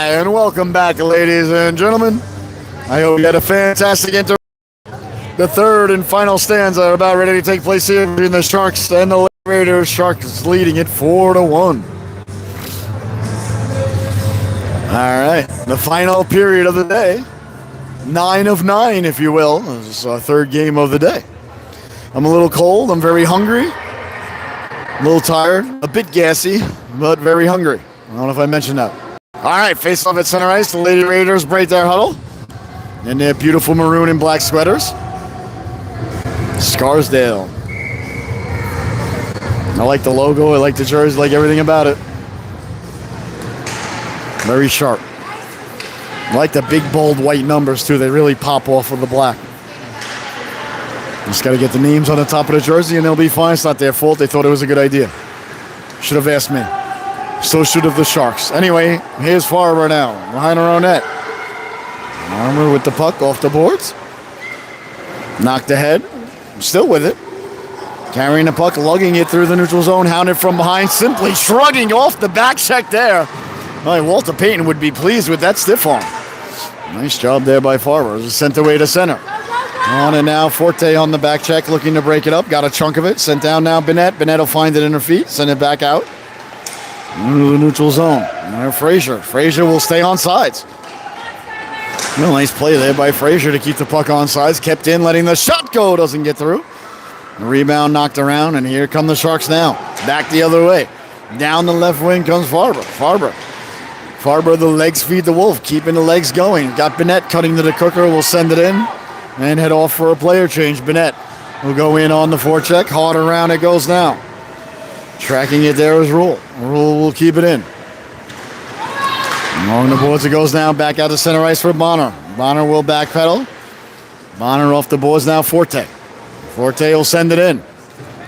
And welcome back, ladies and gentlemen. I hope you had a fantastic inter. The third and final stands are about ready to take place here between the Sharks and the Raiders. Sharks leading it 4-1. All right, the final period of the day. 9 of 9, if you will. This is our third game of the day. I'm a little cold. I'm very hungry. A little tired. A bit gassy, but very hungry. I don't know if I mentioned that. All right, face off at center ice. The Lady Raiders break their huddle in their beautiful maroon and black sweaters. Scarsdale. I like the logo. I like the jersey. I like everything about it. Very sharp. I like the big, bold white numbers, too. They really pop off of the black. Just got to get the names on the top of the jersey, and they'll be fine. It's not their fault. They thought it was a good idea. Should have asked me. So should have the Sharks. Anyway, here's Farber now, behind her own net. Armour with the puck off the boards. Knocked ahead. Still with it. Carrying the puck, lugging it through the neutral zone. Hounded from behind, simply shrugging off the back check there. Well, Walter Payton would be pleased with that stiff arm. Nice job there by Farber. It was sent away to center. On and now, Forte on the back check, looking to break it up. Got a chunk of it. Sent down now, Bennett. Bennett will find it in her feet. Send it back out. Into the neutral zone. Now Frazier. Frazier will stay on sides. Nice play there by Frazier to keep the puck on sides. Kept in, letting the shot go. Doesn't get through. The rebound knocked around, and here come the Sharks now. Back the other way. Down the left wing comes Farber. Farber, the legs feed the wolf, keeping the legs going. Got Bennett cutting to the cooker. Will send it in. and head off for a player change. Bennett will go in on the forecheck. Hard around it goes now. Tracking it there is Rule. Rule will keep it in. Along the boards it goes now. Back out to center ice for Bonner. Bonner will backpedal. Bonner off the boards now. Forte. Forte will send it in.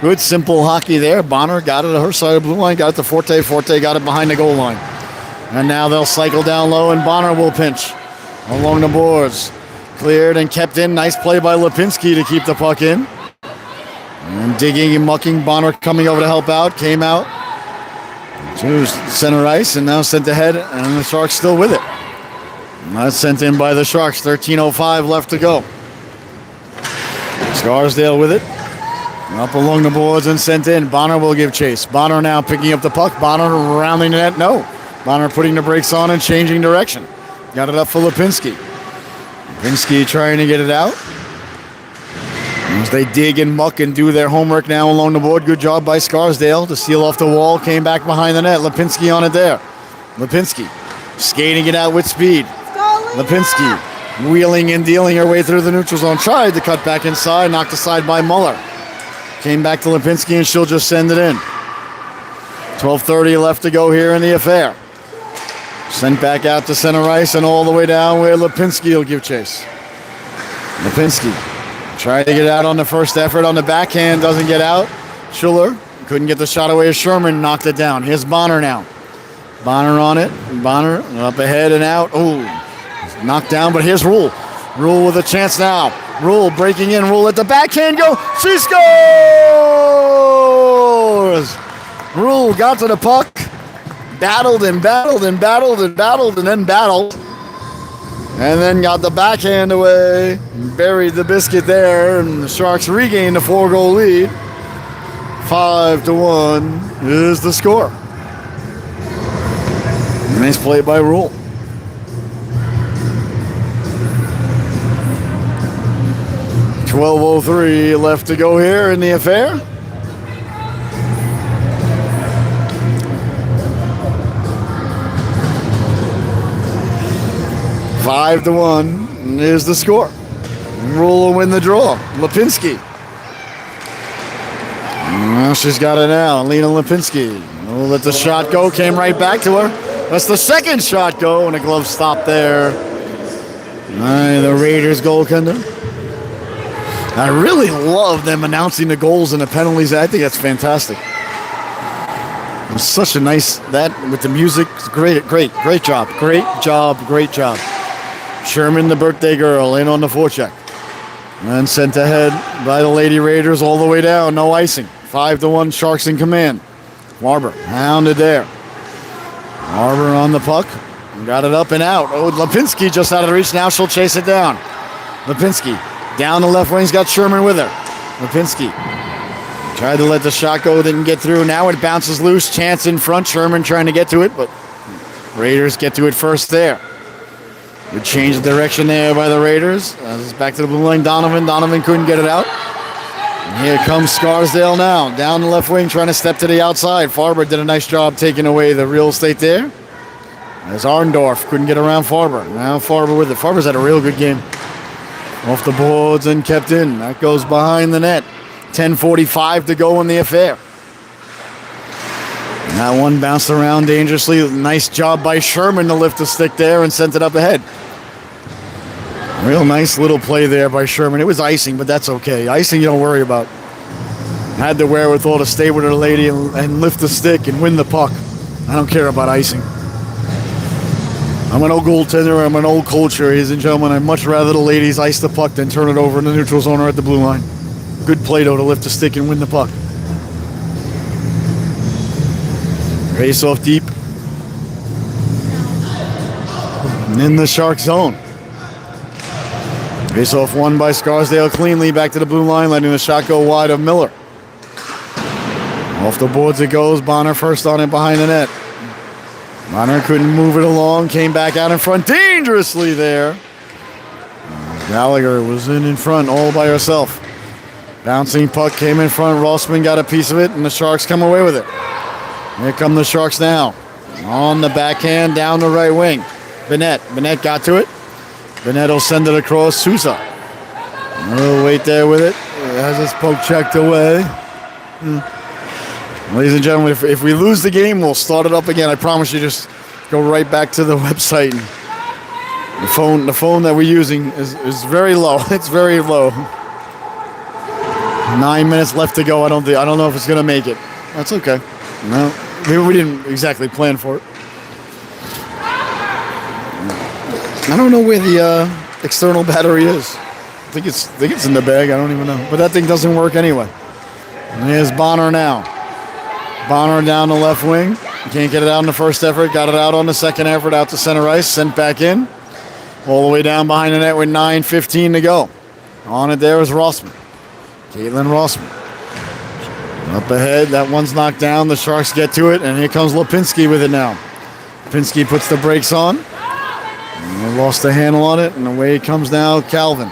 Good simple hockey there. Bonner got it to her side of the blue line. Got it to Forte. Forte got it behind the goal line. And now they'll cycle down low and Bonner will pinch. Along the boards. Cleared and kept in. Nice play by Lipinski to keep the puck in. And digging and mucking. Bonner coming over to help out. Came out to center ice and now sent ahead. And the Sharks still with it. And that's sent in by the Sharks. 13:05 left to go. Scarsdale with it. Up along the boards and sent in. Bonner will give chase. Bonner now picking up the puck. Bonner rounding the net. No. Bonner putting the brakes on and changing direction. Got it up for Lipinski. Lipinski trying to get it out. As they dig and muck and do their homework now along the board. Good job by Scarsdale to steal off the wall. Came back behind the net. Lipinski on it there. Lipinski skating it out with speed. Lipinski wheeling and dealing her way through the neutral zone. Tried to cut back inside. Knocked aside by Muller. Came back to Lipinski and she'll just send it in. 12:30 left to go here in the affair. Sent back out to center ice and all the way down where Lipinski will give chase. Lipinski tried to get out on the first effort on the backhand. Doesn't get out. Schuller couldn't get the shot away as Sherman knocked it down. Here's Bonner now. Bonner on it. Bonner up ahead and out. Oh, knocked down, but here's Rule. Rule with a chance now. Rule breaking in. Rule at the backhand go. She scores! Rule got to the puck. Battled and battled and battled and battled and then battled. And then got the backhand away. Buried the biscuit there. And the Sharks regained the 4-goal lead. 5-1 is the score. Nice play by Rule. .12:03 left to go here in the affair. Five to 1 is the score. Rule will win the draw. Lipinski. Well, she's got it now. Lena Lipinski. We'll let the shot go. Came right back to her. That's the second shot go, and a glove stop there. The Raiders goaltender. I really love them announcing the goals and the penalties. I think that's fantastic. It's such a nice, that with the music, great job. Great job. Sherman, the birthday girl, in on the forecheck. And sent ahead by the Lady Raiders all the way down. No icing. 5-1, Sharks in command. Barber hounded there. Barber on the puck. Got it up and out. Oh, Lipinski just out of reach. Now she'll chase it down. Lipinski down the left wing's got Sherman with her. Lipinski tried to let the shot go. Didn't get through. Now it bounces loose. Chance in front. Sherman trying to get to it, but Raiders get to it first there. Good change of direction there by the Raiders. It's back to the blue line. Donovan couldn't get it out. And here comes Scarsdale now. Down the left wing, trying to step to the outside. Farber did a nice job taking away the real estate there. As Arndorf couldn't get around Farber. Now Farber with it. Farber's had a real good game. Off the boards and kept in. That goes behind the net. 10:45 to go in the affair. And that one bounced around dangerously. Nice job by Sherman to lift the stick there and sent it up ahead. Real nice little play there by Sherman. It was icing, but that's okay. Icing you don't worry about. Had the wherewithal to stay with her lady and lift the stick and win the puck. I don't care about icing. I'm an old goaltender. I'm an old culture, ladies and gentlemen. I'd much rather the ladies ice the puck than turn it over in the neutral zone or at the blue line. Good play, though, to lift the stick and win the puck. Race off deep. And in the Shark zone. Race off won by Scarsdale cleanly. Back to the blue line, letting the shot go wide of Miller. Off the boards it goes. Bonner first on it behind the net. Bonner couldn't move it along. Came back out in front dangerously there. Gallagher was in front all by herself. Bouncing puck came in front. Rossman got a piece of it, and the Sharks come away with it. Here come the Sharks now. On the backhand, down the right wing. Bennett got to it. Bennett will send it across. Sousa We'll wait there with it. It has its poke checked away. Ladies and gentlemen, if we lose the game, we'll start it up again. I promise you, just go right back to the website. And the phone that we're using is very low. It's very low. 9 minutes left to go. I don't know if it's gonna make it. That's okay. No, we didn't exactly plan for it. I don't know where the external battery is. I think it's in the bag. I don't even know. But that thing doesn't work anyway. And here's Bonner now. Bonner down the left wing. Can't get it out in the first effort. Got it out on the second effort. Out to center ice. Sent back in. All the way down behind the net with 9:15 to go. On it there is Rossman. Caitlin Rossman. Up ahead. That one's knocked down. The Sharks get to it. And here comes Lipinski with it now. Lipinski puts the brakes on. And they lost the handle on it. And away comes now Calvin.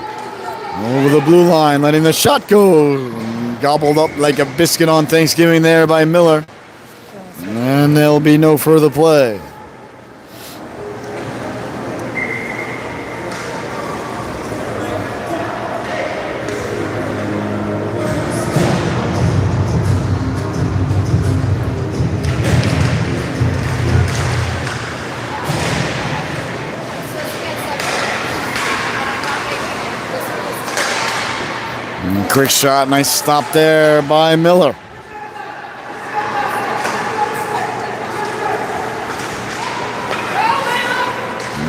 Over the blue line. Letting the shot go. Gobbled up like a biscuit on Thanksgiving there by Miller. And there'll be no further play. Quick shot, nice stop there by Miller.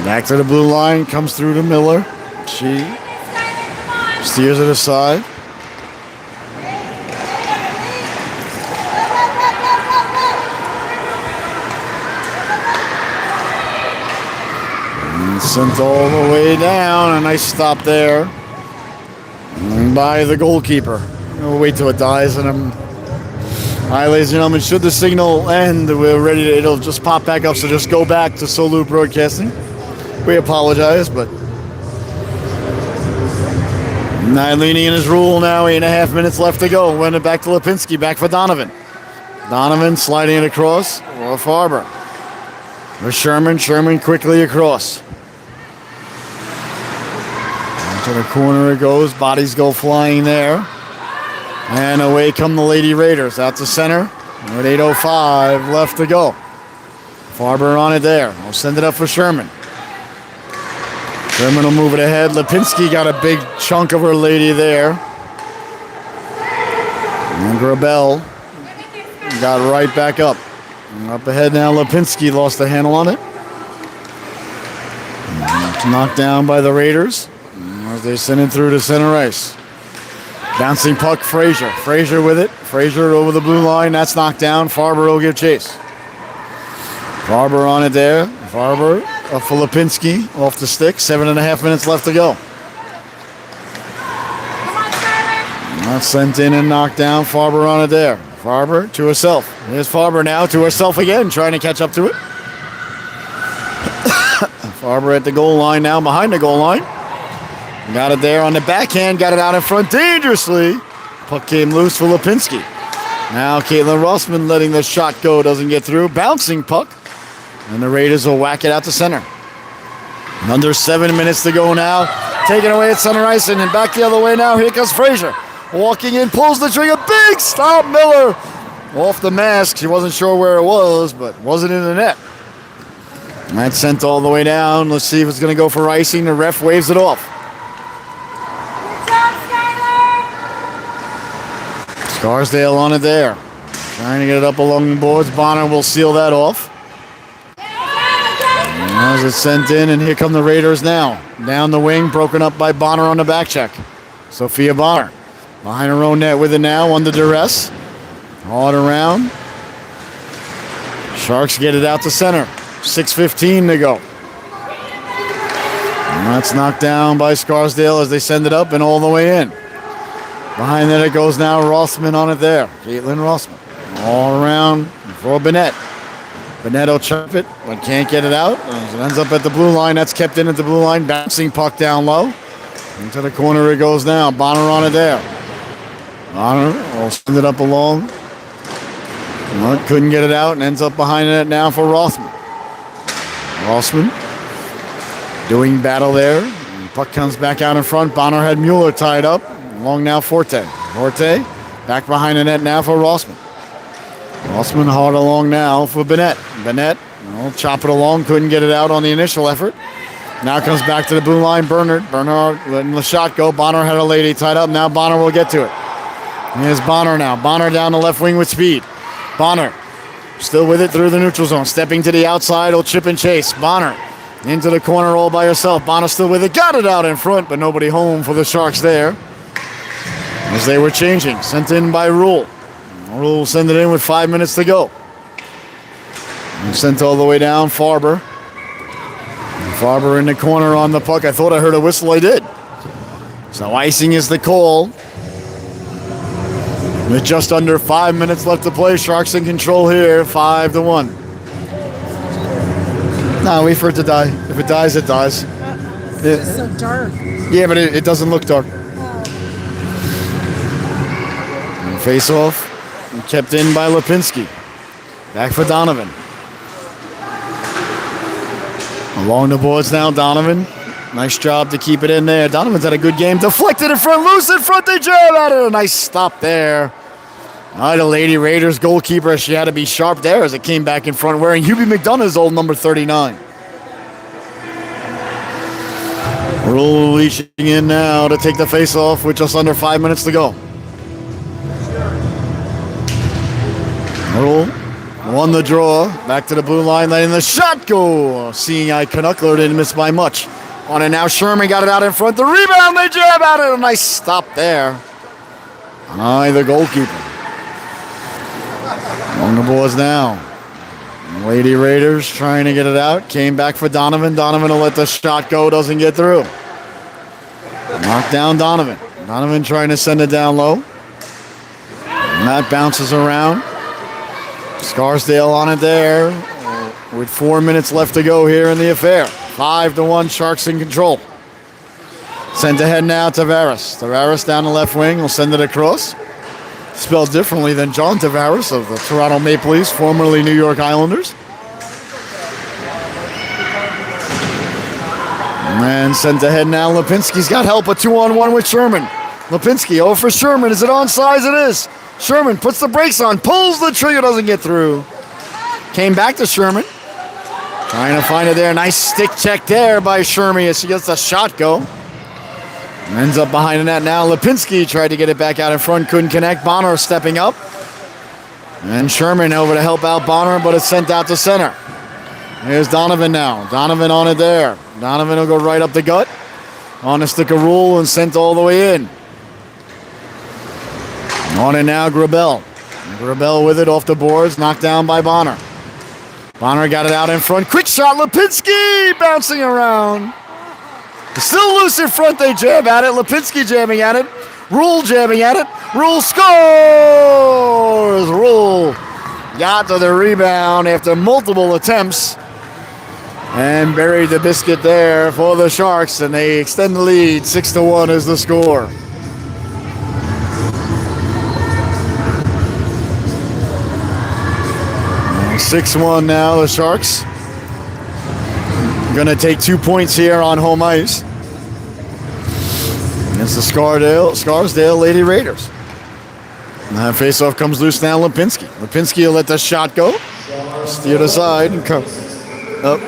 Back to the blue line, comes through to Miller. She steers it aside. And sent all the way down, a nice stop there by the goalkeeper. We'll wait till it dies, and all right, ladies and gentlemen, should the signal end, we're ready to, it'll just pop back up, so just go back to Solu Broadcasting. We apologize, but Nye leaning in his rule now, 8.5 minutes left to go. Went it back to Lipinski, back for Donovan. Donovan sliding it across, or Farber. For Sherman quickly across. To the corner it goes. Bodies go flying there. And away come the Lady Raiders. Out to center. With 8:05 left to go. Farber on it there. We'll send it up for Sherman. Sherman will move it ahead. Lipinski got a big chunk of her lady there. And Grabel got right back up. And up ahead now, Lipinski lost the handle on it. It's knocked down by the Raiders. As they send it through to center ice. Bouncing puck, Frazier. Frazier with it. Frazier over the blue line. That's knocked down. Farber will give chase. Farber on it there. Farber for Lipinski off the stick. 7.5 minutes left to go. That's sent in and knocked down. Farber on it there. Farber to herself. Here's Farber now to herself again, trying to catch up to it. Farber at the goal line now, behind the goal line. Got it there on the backhand, got it out in front dangerously. Puck came loose for Lipinski. Now Caitlin Rossman letting the shot go, doesn't get through. Bouncing puck. And the Raiders will whack it out to center. And under 7 minutes to go now. Taken away at center ice and then back the other way now. Here comes Frazier. Walking in, pulls the trigger. Big stop, Miller. Off the mask. She wasn't sure where it was, but wasn't in the net. And that's sent all the way down. Let's see if it's going to go for icing. The ref waves it off. Scarsdale on it there. Trying to get it up along the boards. Bonner will seal that off. And as it's sent in, and here come the Raiders now. Down the wing, broken up by Bonner on the back check. Sophia Bonner behind her own net with it now, under duress. All it around. Sharks get it out to center. 6:15 to go. And that's knocked down by Scarsdale as they send it up and all the way in. Behind that it goes now, Rossman on it there. Caitlin Rossman. All around for Bennett. Bennett will chop it, but can't get it out. As it ends up at the blue line. That's kept in at the blue line. Bouncing puck down low. Into the corner it goes now. Bonner on it there. Bonner will send it up along. Well, couldn't get it out and ends up behind it now for Rossman. Rossman doing battle there. Puck comes back out in front. Bonner had Mueller tied up. Long now Forte. Forte back behind the net now for Rossman. Rossman hard along now for Bennett. Bennett, chop it along. Couldn't get it out on the initial effort. Now comes back to the blue line. Bernard letting the shot go. Bonner had a lady tied up. Now Bonner will get to it. Here's Bonner now. Bonner down the left wing with speed. Bonner still with it through the neutral zone. Stepping to the outside. He'll chip and chase. Bonner into the corner all by herself. Bonner still with it. Got it out in front, but nobody home for the Sharks there. As they were changing. Sent in by Rule. Rule will send it in with 5 minutes to go. And sent all the way down. Farber. Farber in the corner on the puck. I thought I heard a whistle. I did. So icing is the call. With just under 5 minutes left to play, Sharks in control here, 5-1. No, wait for it to die. If it dies, it dies. It's so dark. Yeah, but it doesn't look dark. Face off. Kept in by Lipinski. Back for Donovan. Along the boards now, Donovan. Nice job to keep it in there. Donovan's had a good game. Deflected in front, loose in front. They jam at it. A nice stop there. All right, the Lady Raiders goalkeeper, she had to be sharp there as it came back in front, wearing Hubie McDonough's old number 39. Rule reaching in now to take the face off with just under 5 minutes to go. Rule won the draw. Back to the blue line, letting the shot go. Seeing eye Canuckler didn't miss by much. On it now, Sherman got it out in front. The rebound, they jab at it. A nice stop there. Aye, the goalkeeper. On the boards now. Lady Raiders trying to get it out. Came back for Donovan. Donovan will let the shot go. Doesn't get through. Knocked down Donovan. Donovan trying to send it down low. And that bounces around. Scarsdale on it there. With 4 minutes left to go here in the affair. 5-1, Sharks in control. Sent ahead now to Tavares. Tavares down the left wing. Will send it across. Spelled differently than John Tavares of the Toronto Maple Leafs, formerly New York Islanders. And sent ahead now. Lipinski's got help. A 2-on-1 with Sherman. Lipinski over for Sherman. Is it onside? It is. Sherman puts the brakes on. Pulls the trigger. Doesn't get through. Came back to Sherman. Trying to find it there. Nice stick check there by Sherman as she gets the shot go. Ends up behind the net now. Lipinski tried to get it back out in front. Couldn't connect. Bonner stepping up. And Sherman over to help out Bonner, but it's sent out to center. Here's Donovan now. Donovan on it there. Donovan will go right up the gut. On a stick of Rule and sent all the way in. On it now, Grabel. Grabel with it off the boards. Knocked down by Bonner. Bonner got it out in front. Quick shot. Lipinski bouncing around. Still loose in front. They jam at it. Lipinski jamming at it. Rule jamming at it. Rule scores. Rule got to the rebound after multiple attempts and buried the biscuit there for the Sharks, and they extend the lead. 6-1 is the score. Now 6-1 now, the Sharks. Going to take 2 points here on home ice against the Scarsdale Lady Raiders. And that faceoff comes loose now. Lipinski will let the shot go. Steered aside and come up.